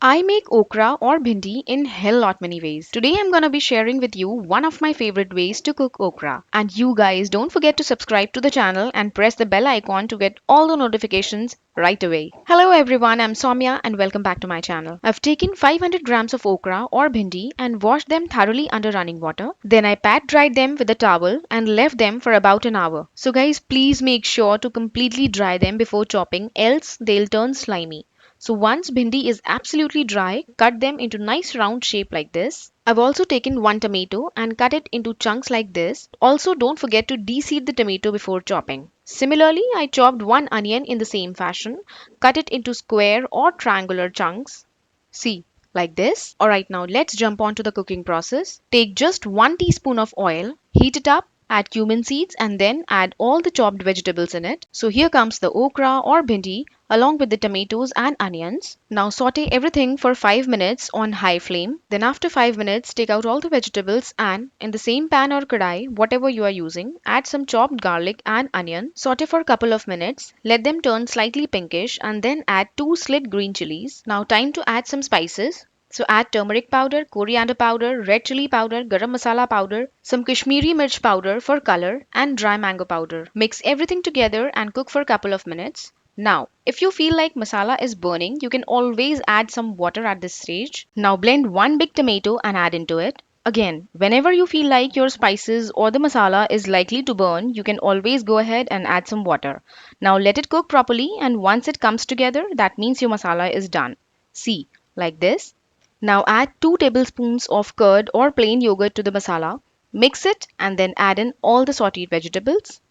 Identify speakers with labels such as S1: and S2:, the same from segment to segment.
S1: I make okra or bhindi in hell lot many ways. Today I'm gonna be sharing with you one of my favorite ways to cook okra. And you guys don't forget to subscribe to the channel and press the bell icon to get all the notifications right away. Hello everyone, I'm Soumya and welcome back to my channel. I've taken 500 grams of okra or bhindi and washed them thoroughly under running water. Then I pat dried them with a towel and left them for about an hour. So guys, please make sure to completely dry them before chopping, else they'll turn slimy. So once bhindi is absolutely dry, cut them into nice round shape like this. I've also taken one tomato and cut it into chunks like this. Also don't forget to de-seed the tomato before chopping. Similarly, I chopped one onion in the same fashion, cut it into square or triangular chunks. See, like this. Alright, now let's jump on to the cooking process. Take just 1 teaspoon of oil, heat it up, add cumin seeds and then add all the chopped vegetables in it. So here comes the okra or bhindi along with the tomatoes and onions. Now saute everything for 5 minutes on high flame. Then after 5 minutes, take out all the vegetables and in the same pan or kadai, whatever you are using, add some chopped garlic and onion. Saute for a couple of minutes. Let them turn slightly pinkish and then add 2 slit green chilies. Now time to add some spices. So add turmeric powder, coriander powder, red chili powder, garam masala powder, some Kashmiri mirch powder for color and dry mango powder. Mix everything together and cook for a couple of minutes. Now, if you feel like masala is burning, you can always add some water at this stage. Now blend one big tomato and add into it. Again, whenever you feel like your spices or the masala is likely to burn, you can always go ahead and add some water. Now let it cook properly and once it comes together, that means your masala is done. See, like this. Now add 2 tablespoons of curd or plain yogurt to the masala. Mix it and then add in all the sauteed vegetables.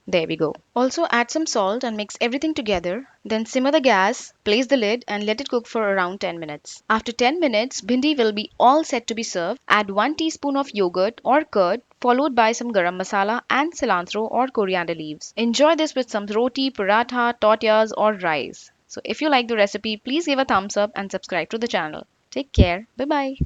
S1: There we go. Also add some salt and mix everything together. Then simmer the gas, place the lid and let it cook for around 10 minutes. After 10 minutes, bhindi will be all set to be served. Add 1 teaspoon of yogurt or curd followed by some garam masala and cilantro or coriander leaves. Enjoy this with some roti, paratha, tortillas or rice. So if you like the recipe, please give a thumbs up and subscribe to the channel. Take care. Bye bye.